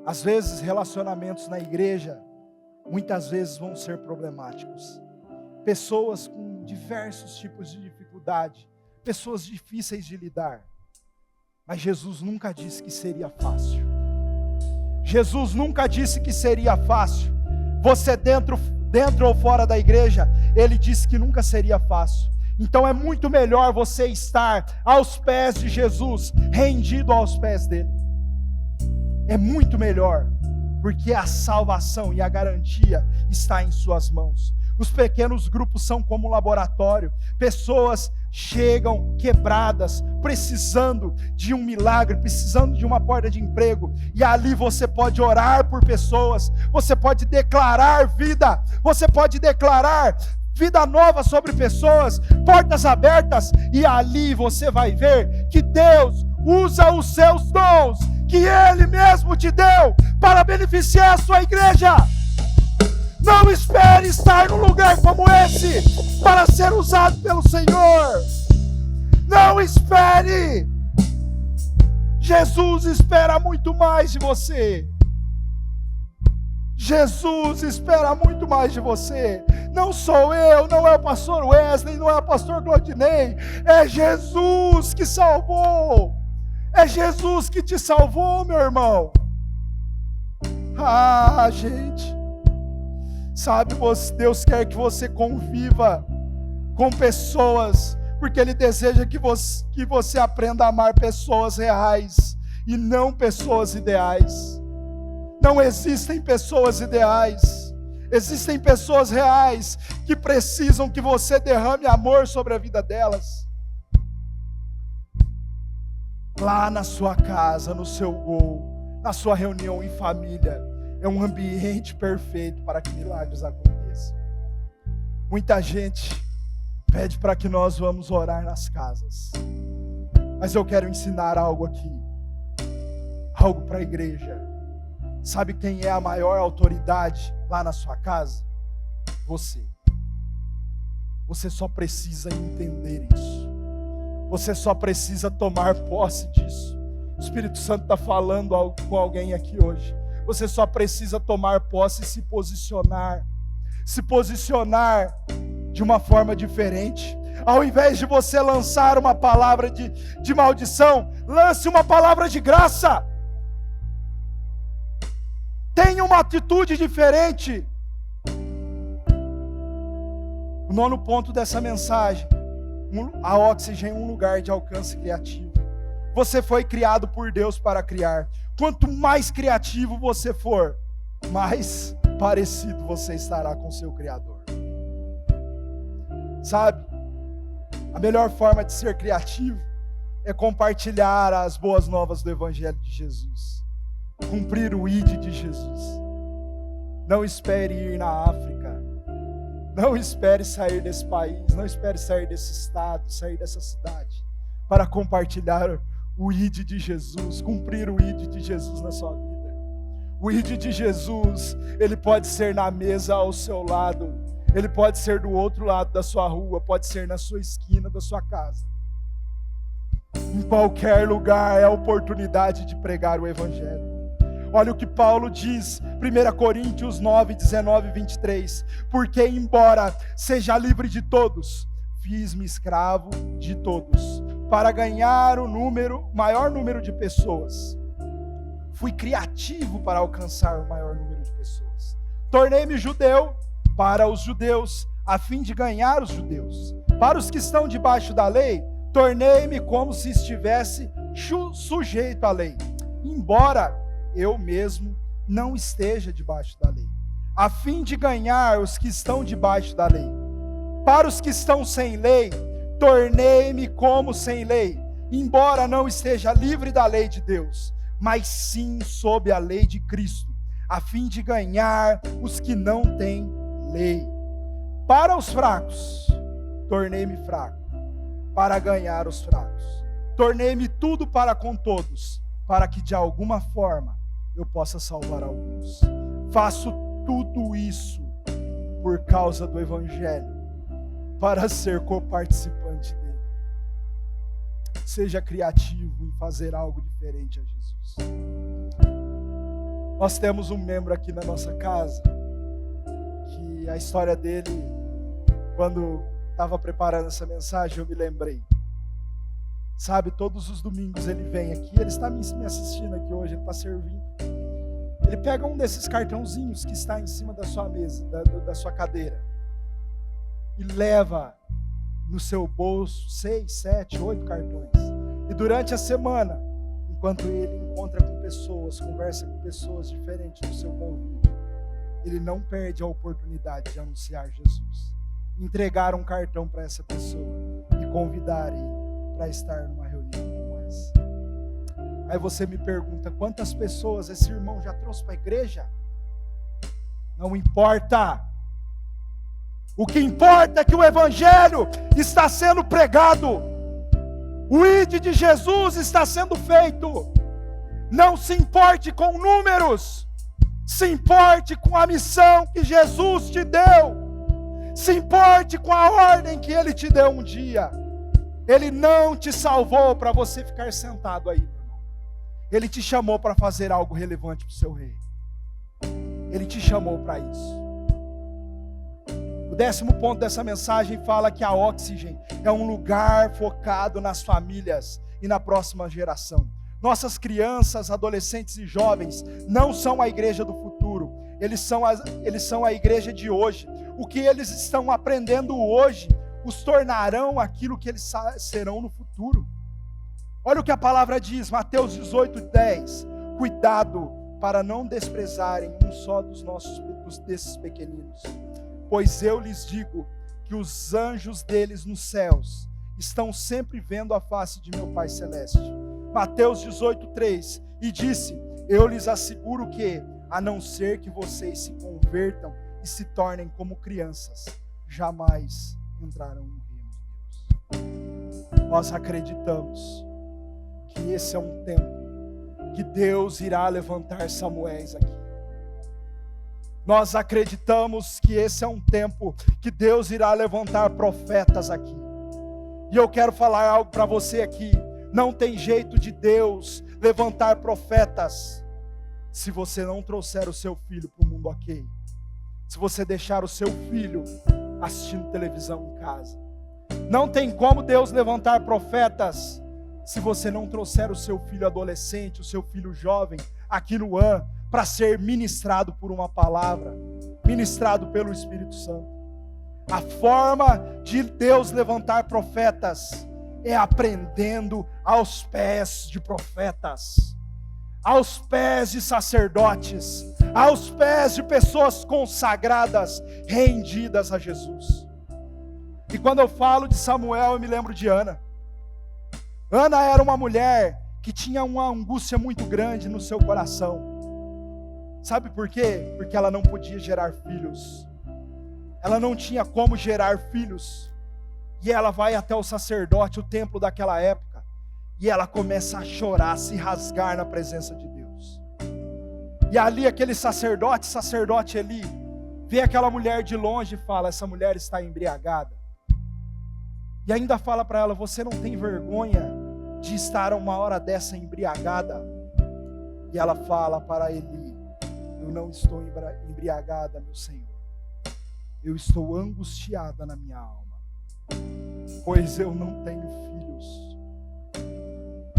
Às vezes, relacionamentos na igreja, muitas vezes vão ser problemáticos. Pessoas com diversos tipos de dificuldade, pessoas difíceis de lidar. Mas Jesus nunca disse que seria fácil. Jesus nunca disse que seria fácil. Você dentro ou fora da igreja, Ele disse que nunca seria fácil. Então é muito melhor você estar aos pés de Jesus, rendido aos pés dele. É muito melhor, porque a salvação e a garantia está em suas mãos. Os pequenos grupos são como um laboratório. Pessoas chegam quebradas, precisando de um milagre, precisando de uma porta de emprego. E ali você pode orar por pessoas, você pode declarar vida, você pode declarar vida nova sobre pessoas, portas abertas. E ali você vai ver que Deus usa os seus dons, que Ele mesmo te deu, para beneficiar a sua igreja. Não espere estar num lugar como esse para ser usado pelo Senhor. Não espere. Jesus espera muito mais de você. Jesus espera muito mais de você. Não sou eu, não é o pastor Wesley, não é o pastor Claudinei. É Jesus que salvou. É Jesus que te salvou, meu irmão. Ah, gente. Sabe, Deus quer que você conviva com pessoas, porque Ele deseja que você aprenda a amar pessoas reais e não pessoas ideais. Não existem pessoas ideais, existem pessoas reais que precisam que você derrame amor sobre a vida delas. Lá na sua casa, no seu gol, na sua reunião em família, é um ambiente perfeito para que milagres aconteçam. Muita gente pede para que nós vamos orar nas casas. Mas eu quero ensinar algo aqui. Algo para a igreja. Sabe quem é a maior autoridade lá na sua casa? Você. Você só precisa entender isso. Você só precisa tomar posse disso. O Espírito Santo está falando com alguém aqui hoje. Você só precisa tomar posse e se posicionar. Se posicionar de uma forma diferente. Ao invés de você lançar uma palavra de maldição, lance uma palavra de graça. Tenha uma atitude diferente. O 9º ponto dessa mensagem: a Oxygen é um lugar de alcance criativo. Você foi criado por Deus para criar. Quanto mais criativo você for, mais parecido você estará com o seu Criador. Sabe, a melhor forma de ser criativo é compartilhar as boas novas do Evangelho de Jesus. Cumprir o ID de Jesus. Não espere ir na África. Não espere sair desse país. Não espere sair desse estado, sair dessa cidade, para compartilhar o ID de Jesus. Cumprir o ID de Jesus na sua vida. O ID de Jesus, ele pode ser na mesa ao seu lado. Ele pode ser do outro lado da sua rua. Pode ser na sua esquina da sua casa. Em qualquer lugar é a oportunidade de pregar o Evangelho. Olha o que Paulo diz, 1 Coríntios 9, 19 e 23. Porque embora seja livre de todos, fiz-me escravo de todos, para ganhar o maior número de pessoas. Fui criativo para alcançar o maior número de pessoas. Tornei-me judeu para os judeus, a fim de ganhar os judeus. Para os que estão debaixo da lei, tornei-me como se estivesse sujeito à lei, embora eu mesmo não esteja debaixo da lei, a fim de ganhar os que estão debaixo da lei. Para os que estão sem lei, tornei-me como sem lei, embora não esteja livre da lei de Deus, mas sim sob a lei de Cristo, a fim de ganhar os que não têm lei. Para os fracos, tornei-me fraco, para ganhar os fracos. Tornei-me tudo para com todos, para que de alguma forma eu possa salvar alguns. Faço tudo isso por causa do Evangelho, para ser coparticipante dele. Seja criativo em fazer algo diferente a Jesus. Nós temos um membro aqui na nossa casa, que a história dele, quando estava preparando essa mensagem, eu me lembrei. Sabe, todos os domingos ele vem aqui, ele está me assistindo aqui hoje, ele está servindo. Ele pega um desses cartãozinhos que está em cima da sua mesa, da sua cadeira, e leva no seu bolso 6, 7, 8 cartões. E durante a semana, enquanto ele encontra com pessoas, conversa com pessoas diferentes do seu convívio, ele não perde a oportunidade de anunciar Jesus. Entregar um cartão para essa pessoa e convidar ele para estar numa reunião como essa. Aí você me pergunta, quantas pessoas esse irmão já trouxe para a igreja? Não importa. O que importa é que o Evangelho está sendo pregado. O ID de Jesus está sendo feito. Não se importe com números. Se importe com a missão que Jesus te deu. Se importe com a ordem que Ele te deu um dia. Ele não te salvou para você ficar sentado aí, meu irmão. Ele te chamou para fazer algo relevante para o seu reino. Ele te chamou para isso. O 10º ponto dessa mensagem fala que a Oxygen é um lugar focado nas famílias e na próxima geração. Nossas crianças, adolescentes e jovens não são a igreja do futuro. Eles são a igreja de hoje. O que eles estão aprendendo hoje os tornarão aquilo que eles serão no futuro. Olha o que a palavra diz, Mateus 18:10. Cuidado para não desprezarem um só desses pequeninos, pois eu lhes digo que os anjos deles nos céus estão sempre vendo a face de meu Pai Celeste. Mateus 18:3. E disse, eu lhes asseguro que, a não ser que vocês se convertam e se tornem como crianças, jamais entrarão no reino de Deus. Nós acreditamos que esse é um tempo que Deus irá levantar Samuéis aqui. Nós acreditamos que esse é um tempo que Deus irá levantar profetas aqui. E eu quero falar algo para você aqui. Não tem jeito de Deus levantar profetas se você não trouxer o seu filho para o mundo ok. Se você deixar o seu filho assistindo televisão em casa. Não tem como Deus levantar profetas se você não trouxer o seu filho adolescente, o seu filho jovem aqui no AN, para ser ministrado por uma palavra, ministrado pelo Espírito Santo. A forma de Deus levantar profetas é aprendendo aos pés de profetas, aos pés de sacerdotes, aos pés de pessoas consagradas, rendidas a Jesus. E quando eu falo de Samuel, eu me lembro de Ana. Ana era uma mulher que tinha uma angústia muito grande no seu coração. Sabe por quê? Porque ela não podia gerar filhos. Ela não tinha como gerar filhos. E ela vai até o sacerdote, o templo daquela época, e ela começa a chorar, a se rasgar na presença de Deus. E ali aquele sacerdote Eli, vê aquela mulher de longe e fala: essa mulher está embriagada. E ainda fala para ela: você não tem vergonha de estar a uma hora dessa embriagada? E ela fala para Eli: eu não estou embriagada, meu Senhor. Eu estou angustiada na minha alma, pois eu não tenho filhos.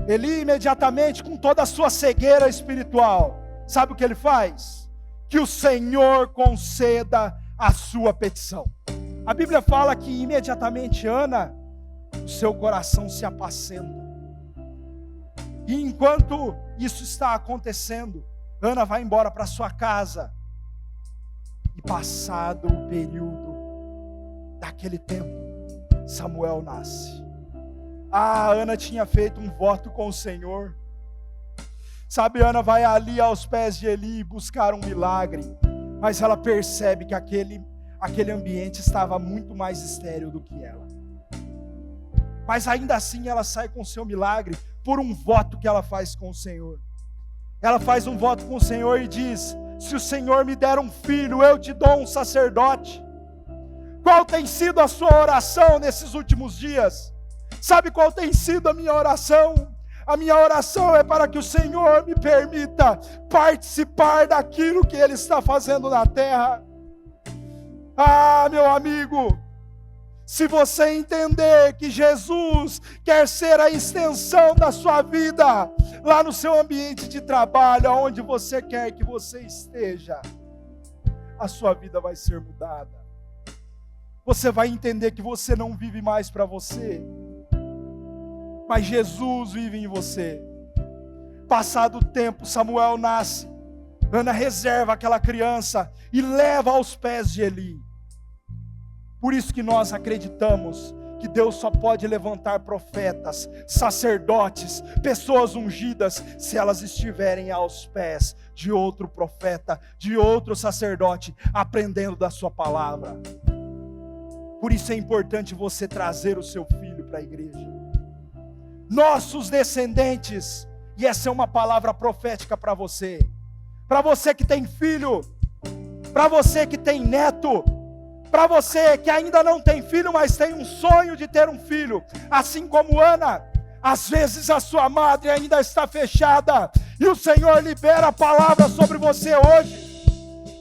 Eli imediatamente, com toda a sua cegueira espiritual, sabe o que ele faz? Que o Senhor conceda a sua petição. A Bíblia fala que imediatamente Ana, o seu coração se apacenta. E enquanto isso está acontecendo, Ana vai embora para sua casa. E passado o período daquele tempo, Samuel nasce. Ana tinha feito um voto com o Senhor. Sabe, Ana vai ali aos pés de Eli buscar um milagre. Mas ela percebe que aquele ambiente estava muito mais estéril do que ela. Mas ainda assim ela sai com o seu milagre por um voto que ela faz com o Senhor. Ela faz um voto com o Senhor e diz: se o Senhor me der um filho, eu te dou um sacerdote. Qual tem sido a sua oração nesses últimos dias? Sabe qual tem sido a minha oração? A minha oração é para que o Senhor me permita participar daquilo que Ele está fazendo na terra. Meu amigo, se você entender que Jesus quer ser a extensão da sua vida, lá no seu ambiente de trabalho, aonde você quer que você esteja, a sua vida vai ser mudada. Você vai entender que você não vive mais para você, mas Jesus vive em você. Passado o tempo, Samuel nasce. Ana reserva aquela criança e leva aos pés de Eli. Por isso que nós acreditamos que Deus só pode levantar profetas, sacerdotes, pessoas ungidas, se elas estiverem aos pés de outro profeta, de outro sacerdote, aprendendo da sua palavra. Por isso é importante você trazer o seu filho para a igreja. Nossos descendentes, e essa é uma palavra profética para você que tem filho, para você que tem neto, para você que ainda não tem filho, mas tem um sonho de ter um filho, assim como Ana. Às vezes a sua madre ainda está fechada, e o Senhor libera a palavra sobre você hoje,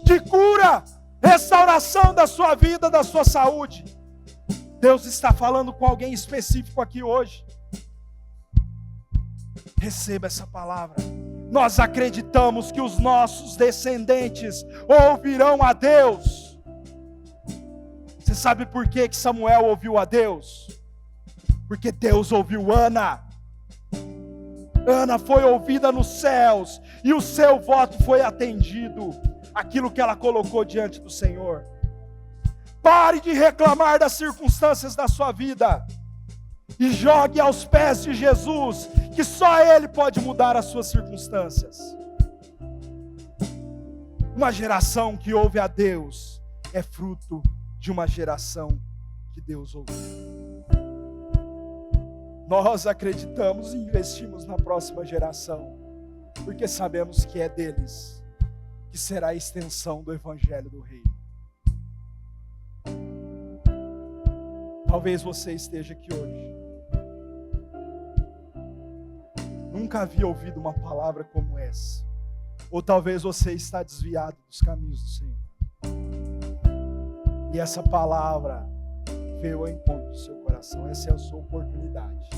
de cura, restauração da sua vida, da sua saúde. Deus está falando com alguém específico aqui hoje. Receba essa palavra. Nós acreditamos que os nossos descendentes ouvirão a Deus. Você sabe por que Samuel ouviu a Deus? Porque Deus ouviu Ana. Ana foi ouvida nos céus e o seu voto foi atendido. Aquilo que ela colocou diante do Senhor. Pare de reclamar das circunstâncias da sua vida e jogue aos pés de Jesus, que só Ele pode mudar as suas circunstâncias. Uma geração que ouve a Deus é fruto de de uma geração que Deus ouviu. Nós acreditamos e investimos na próxima geração, porque sabemos que é deles que será a extensão do Evangelho do Reino. Talvez você esteja aqui hoje, nunca havia ouvido uma palavra como essa, ou talvez você está desviado dos caminhos do Senhor, e essa palavra veio ao encontro do seu coração. Essa é a sua oportunidade.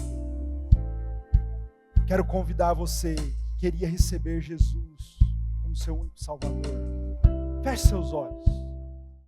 Quero convidar você que queria receber Jesus como seu único Salvador. Feche seus olhos.